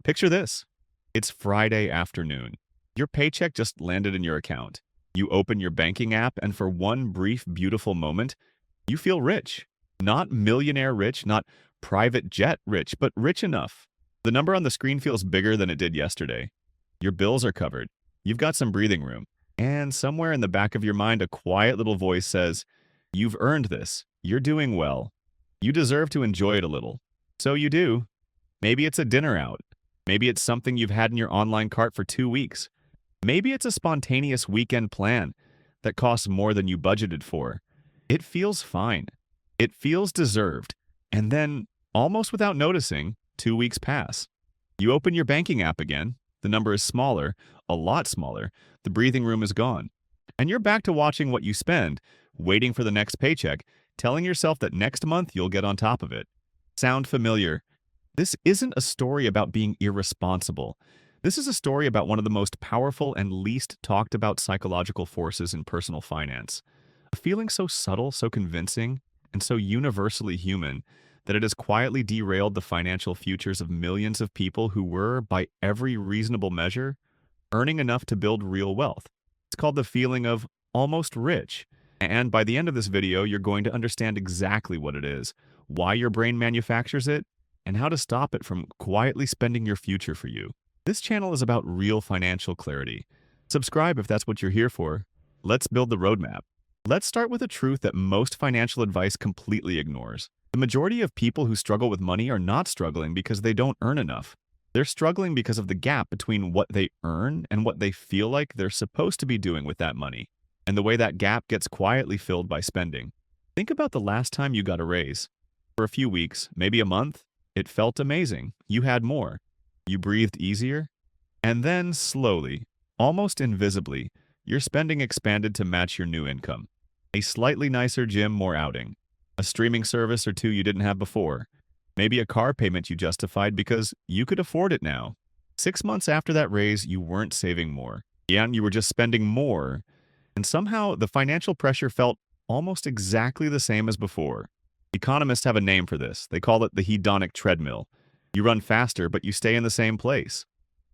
Picture this. It's Friday afternoon. Your paycheck just landed in your account. You open your banking app, and for one brief, beautiful moment, you feel rich. Not millionaire rich, not private jet rich, but rich enough. The number on the screen feels bigger than it did yesterday. Your bills are covered. You've got some breathing room. And somewhere in the back of your mind, a quiet little voice says, "You've earned this. You're doing well. You deserve to enjoy it a little." So you do. Maybe it's a dinner out. Maybe it's something you've had in your online cart for 2 weeks. Maybe it's a spontaneous weekend plan that costs more than you budgeted for. It feels fine. It feels deserved. And then, almost without noticing, 2 weeks pass. You open your banking app again. The number is smaller, a lot smaller. The breathing room is gone. And you're back to watching what you spend, waiting for the next paycheck, telling yourself that next month you'll get on top of it. Sound familiar? This isn't a story about being irresponsible. This is a story about one of the most powerful and least talked about psychological forces in personal finance. A feeling so subtle, so convincing, and so universally human that it has quietly derailed the financial futures of millions of people who were, by every reasonable measure, earning enough to build real wealth. It's called the feeling of almost rich. And by the end of this video, you're going to understand exactly what it is, why your brain manufactures it, and how to stop it from quietly spending your future for you. This channel is about real financial clarity. Subscribe if that's what you're here for. Let's build the roadmap. Let's start with a truth that most financial advice completely ignores. The majority of people who struggle with money are not struggling because they don't earn enough. They're struggling because of the gap between what they earn and what they feel like they're supposed to be doing with that money, and the way that gap gets quietly filled by spending. Think about the last time you got a raise. For a few weeks, maybe a month, it felt amazing. You had more. You breathed easier. And then, slowly, almost invisibly, your spending expanded to match your new income. A slightly nicer gym, more outing. A streaming service or two you didn't have before. Maybe a car payment you justified because you could afford it now. 6 months after that raise, you weren't saving more. Yeah, you were just spending more. And somehow, the financial pressure felt almost exactly the same as before. Economists have a name for this. They call it the hedonic treadmill. You run faster, but you stay in the same place.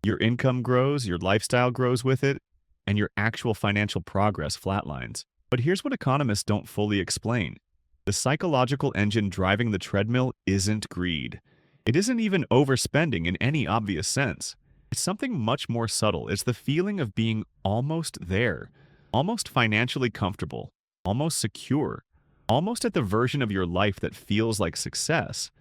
Your income grows, your lifestyle grows with it, and your actual financial progress flatlines. But here's what economists don't fully explain. The psychological engine driving the treadmill isn't greed. It isn't even overspending in any obvious sense. It's something much more subtle. It's the feeling of being almost there, almost financially comfortable, almost secure, almost at the version of your life that feels like success.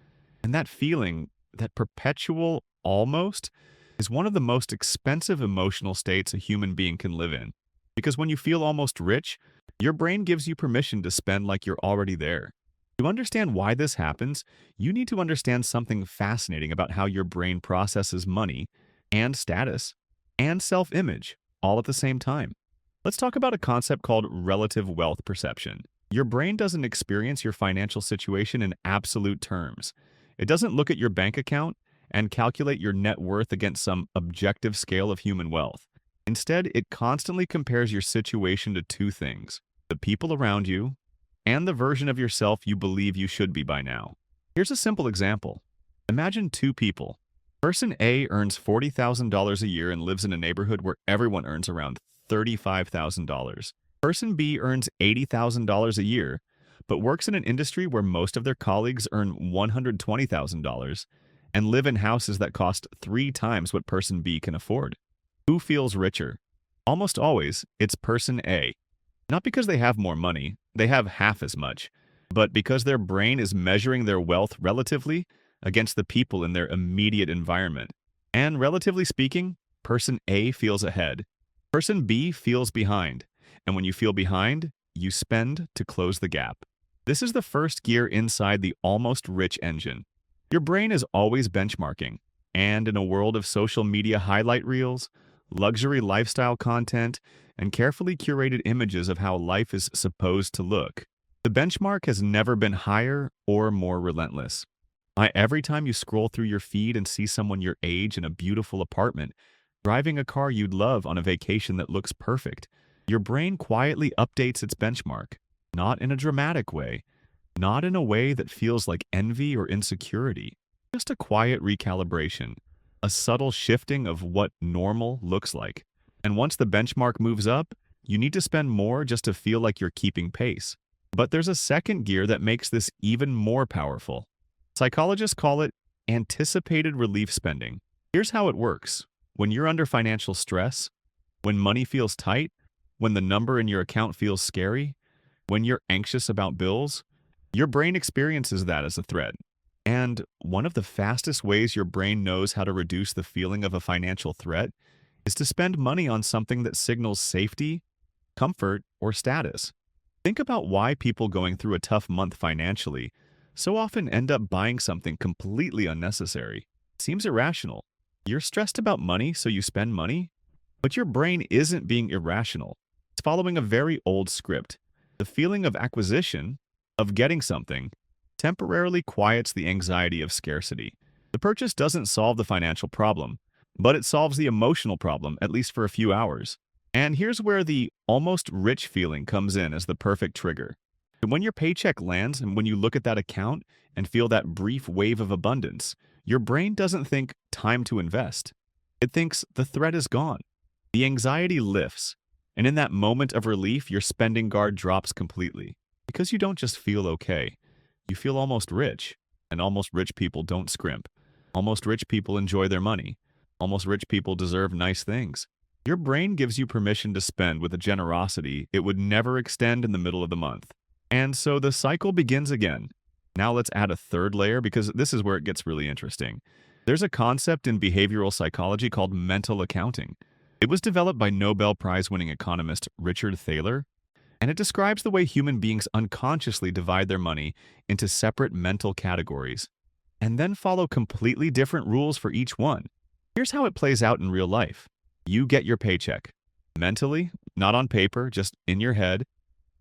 And that feeling, that perpetual almost, is one of the most expensive emotional states a human being can live in. Because when you feel almost rich, your brain gives you permission to spend like you're already there. To understand why this happens, you need to understand something fascinating about how your brain processes money and status and self-image all at the same time. Let's talk about a concept called relative wealth perception. Your brain doesn't experience your financial situation in absolute terms. It doesn't look at your bank account and calculate your net worth against some objective scale of human wealth. Instead, it constantly compares your situation to two things: the people around you and the version of yourself you believe you should be by now. Here's a simple example. Imagine two people. Person A earns $40,000 a year and lives in a neighborhood where everyone earns around $35,000. Person B earns $80,000 a year, but works in an industry where most of their colleagues earn $120,000 and live in houses that cost 3 times what person B can afford. Who feels richer? Almost always, it's person A. Not because they have more money, they have half as much, but because their brain is measuring their wealth relatively against the people in their immediate environment. And relatively speaking, person A feels ahead. Person B feels behind. And when you feel behind, you spend to close the gap. This is the first gear inside the almost rich engine. Your brain is always benchmarking. And in a world of social media highlight reels, luxury lifestyle content, and carefully curated images of how life is supposed to look, the benchmark has never been higher or more relentless. Every time you scroll through your feed and see someone your age in a beautiful apartment, driving a car you'd love on a vacation that looks perfect, your brain quietly updates its benchmark, not in a dramatic way, not in a way that feels like envy or insecurity, just a quiet recalibration. a subtle shifting of what normal looks like. And once the benchmark moves up, you need to spend more just to feel like you're keeping pace. But there's a second gear that makes this even more powerful. Psychologists call it anticipated relief spending. Here's how it works. When you're under financial stress, when money feels tight, when the number in your account feels scary, when you're anxious about bills, your brain experiences that as a threat. And one of the fastest ways your brain knows how to reduce the feeling of a financial threat is to spend money on something that signals safety, comfort, or status. Think about why people going through a tough month financially so often end up buying something completely unnecessary. It seems irrational. You're stressed about money, so you spend money, but your brain isn't being irrational. It's following a very old script. The feeling of acquisition, of getting something, temporarily quiets the anxiety of scarcity. The purchase doesn't solve the financial problem, but it solves the emotional problem, at least for a few hours. And here's where the almost rich feeling comes in as the perfect trigger. When your paycheck lands and when you look at that account and feel that brief wave of abundance, your brain doesn't think time to invest. It thinks the threat is gone. The anxiety lifts, and in that moment of relief, your spending guard drops completely. Because you don't just feel okay, you feel almost rich. And almost rich people don't scrimp. Almost rich people enjoy their money. Almost rich people deserve nice things. Your brain gives you permission to spend with a generosity it would never extend in the middle of the month. And so the cycle begins again. Now let's add a third layer because this is where it gets really interesting. There's a concept in behavioral psychology called mental accounting. It was developed by Nobel Prize-winning economist Richard Thaler, and it describes the way human beings unconsciously divide their money into separate mental categories, and then follow completely different rules for each one. Here's how it plays out in real life. You get your paycheck. Mentally, not on paper, just in your head,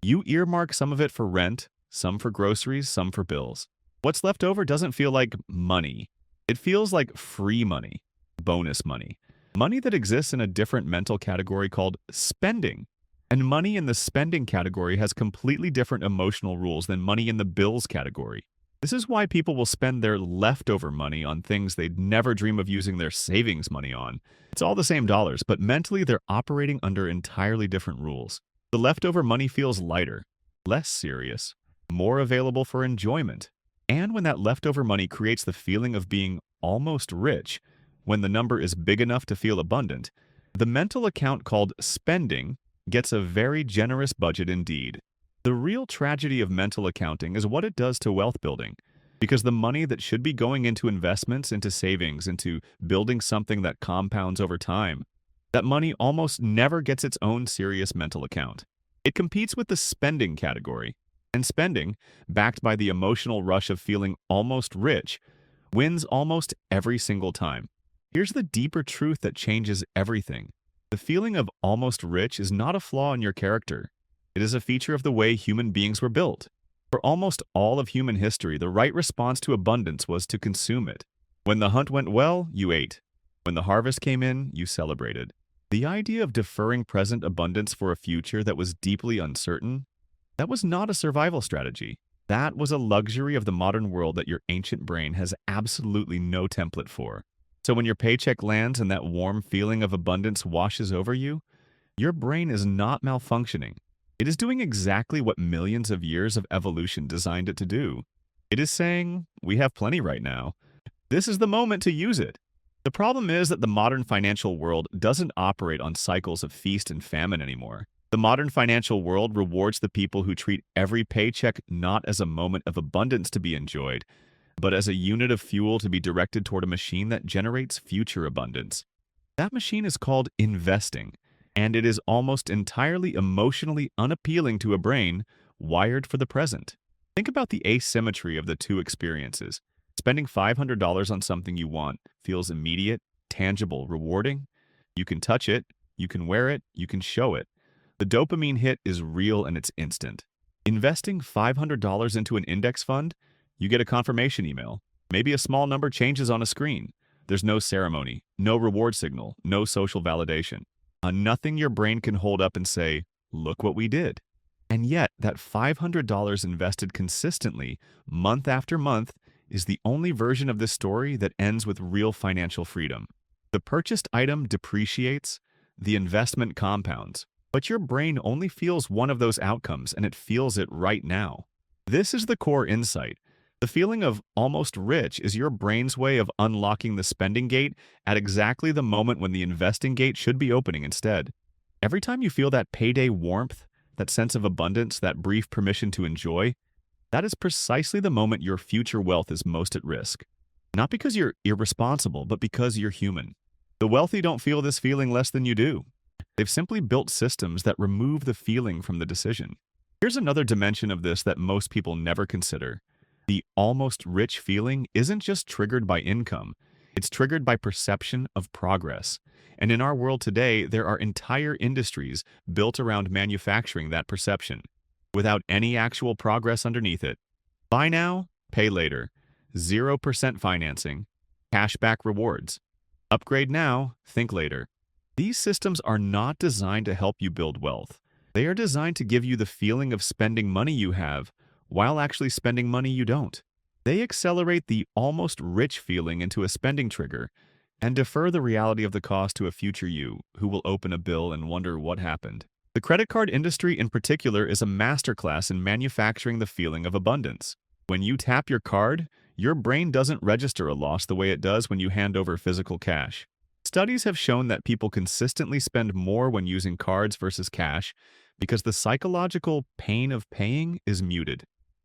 you earmark some of it for rent, some for groceries, some for bills. What's left over doesn't feel like money. It feels like free money, bonus money, money that exists in a different mental category called spending. And money in the spending category has completely different emotional rules than money in the bills category. This is why people will spend their leftover money on things they'd never dream of using their savings money on. It's all the same dollars, but mentally they're operating under entirely different rules. The leftover money feels lighter, less serious, more available for enjoyment. And when that leftover money creates the feeling of being almost rich, when the number is big enough to feel abundant, the mental account called spending gets a very generous budget indeed. The real tragedy of mental accounting is what it does to wealth building, because the money that should be going into investments, into savings, into building something that compounds over time, that money almost never gets its own serious mental account. It competes with the spending category, and spending, backed by the emotional rush of feeling almost rich, wins almost every single time. Here's the deeper truth that changes everything. The feeling of almost rich is not a flaw in your character. It is a feature of the way human beings were built. For almost all of human history, the right response to abundance was to consume it. When the hunt went well, you ate. When the harvest came in, you celebrated. The idea of deferring present abundance for a future that was deeply uncertain, that was not a survival strategy. That was a luxury of the modern world that your ancient brain has absolutely no template for. So when your paycheck lands and that warm feeling of abundance washes over you, your brain is not malfunctioning. It is doing exactly what millions of years of evolution designed it to do. It is saying, we have plenty right now. This is the moment to use it. The problem is that the modern financial world doesn't operate on cycles of feast and famine anymore. The modern financial world rewards the people who treat every paycheck not as a moment of abundance to be enjoyed, but as a unit of fuel to be directed toward a machine that generates future abundance. That machine is called investing, and it is almost entirely emotionally unappealing to a brain wired for the present. Think about the asymmetry of the two experiences. Spending $500 on something you want feels immediate, tangible, rewarding. You can touch it, you can wear it, you can show it. The dopamine hit is real and it's instant. Investing $500 into an index fund, you get a confirmation email. Maybe a small number changes on a screen. There's no ceremony, no reward signal, no social validation. Nothing your brain can hold up and say, look what we did. And yet, that $500 invested consistently, month after month, is the only version of this story that ends with real financial freedom. The purchased item depreciates, the investment compounds, but your brain only feels one of those outcomes and it feels it right now. This is the core insight. The feeling of almost rich is your brain's way of unlocking the spending gate at exactly the moment when the investing gate should be opening instead. Every time you feel that payday warmth, that sense of abundance, that brief permission to enjoy, that is precisely the moment your future wealth is most at risk. Not because you're irresponsible, but because you're human. The wealthy don't feel this feeling less than you do. They've simply built systems that remove the feeling from the decision. Here's another dimension of this that most people never consider. The almost rich feeling isn't just triggered by income, it's triggered by perception of progress. And in our world today, there are entire industries built around manufacturing that perception, without any actual progress underneath it. Buy now, pay later. 0% financing, cashback rewards. Upgrade now, think later. These systems are not designed to help you build wealth. They are designed to give you the feeling of spending money you have while actually spending money you don't. They accelerate the almost rich feeling into a spending trigger and defer the reality of the cost to a future you who will open a bill and wonder what happened. The credit card industry in particular is a masterclass in manufacturing the feeling of abundance. When you tap your card, your brain doesn't register a loss the way it does when you hand over physical cash. Studies have shown that people consistently spend more when using cards versus cash because the psychological pain of paying is muted.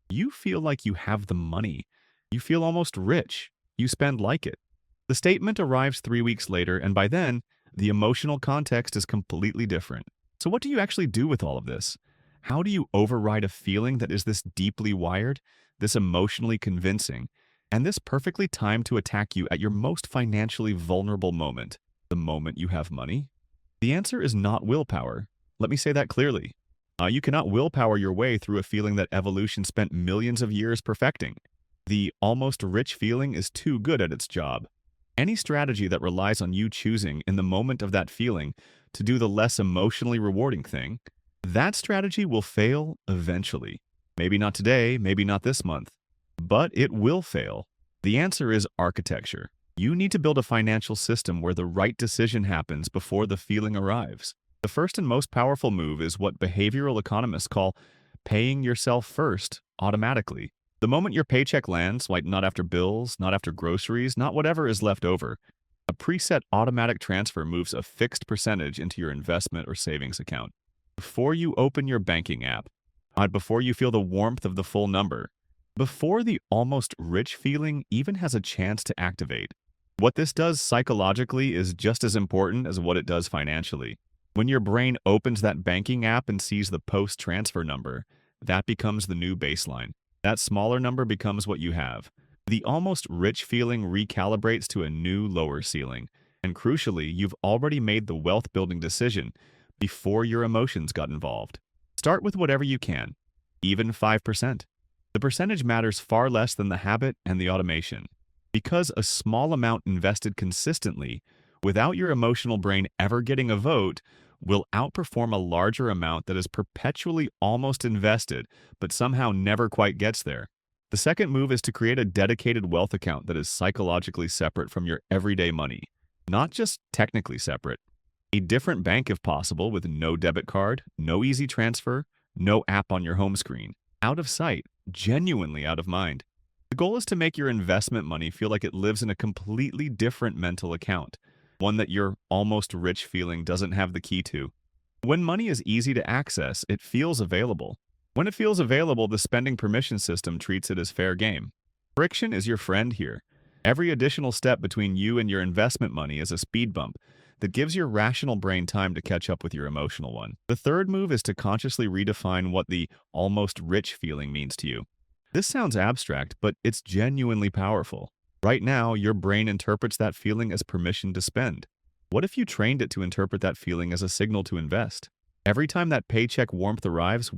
You feel like you have the money. You feel almost rich. You spend like it. The statement arrives 3 weeks later, and by then, the emotional context is completely different. So what do you actually do with all of this? How do you override a feeling that is this deeply wired, this emotionally convincing, and this perfectly timed to attack you at your most financially vulnerable moment, the moment you have money? The answer is not willpower. Let me say that clearly. You cannot willpower your way through a feeling that evolution spent millions of years perfecting. The almost rich feeling is too good at its job. Any strategy that relies on you choosing in the moment of that feeling to do the less emotionally rewarding thing, that strategy will fail eventually. Maybe not today, maybe not this month, but it will fail. The answer is architecture. You need to build a financial system where the right decision happens before the feeling arrives. The first and most powerful move is what behavioral economists call paying yourself first automatically. The moment your paycheck lands, like not after bills, not after groceries, not whatever is left over, a preset automatic transfer moves a fixed percentage into your investment or savings account. Before you open your banking app, before you feel the warmth of the full number, before the almost rich feeling even has a chance to activate. What this does psychologically is just as important as what it does financially. When your brain opens that banking app and sees the post-transfer number, that becomes the new baseline. That smaller number becomes what you have. The almost rich feeling recalibrates to a new lower ceiling. And crucially, you've already made the wealth-building decision before your emotions got involved. Start with whatever you can, even 5%. The percentage matters far less than the habit and the automation. Because a small amount invested consistently, without your emotional brain ever getting a vote, will outperform a larger amount that is perpetually almost invested, but somehow never quite gets there. The second move is to create a dedicated wealth account that is psychologically separate from your everyday money. Not just technically separate. A different bank if possible, with no debit card, no easy transfer, no app on your home screen. Out of sight, genuinely out of mind. The goal is to make your investment money feel like it lives in a completely different mental account, one that your almost rich feeling doesn't have the key to. When money is easy to access, it feels available. When it feels available, the spending permission system treats it as fair game. Friction is your friend here. Every additional step between you and your investment money is a speed bump that gives your rational brain time to catch up with your emotional one. The third move is to consciously redefine what the almost rich feeling means to you. This sounds abstract, but it's genuinely powerful. Right now, your brain interprets that feeling as permission to spend. What if you trained it to interpret that feeling as a signal to invest? Every time that paycheck warmth arrives,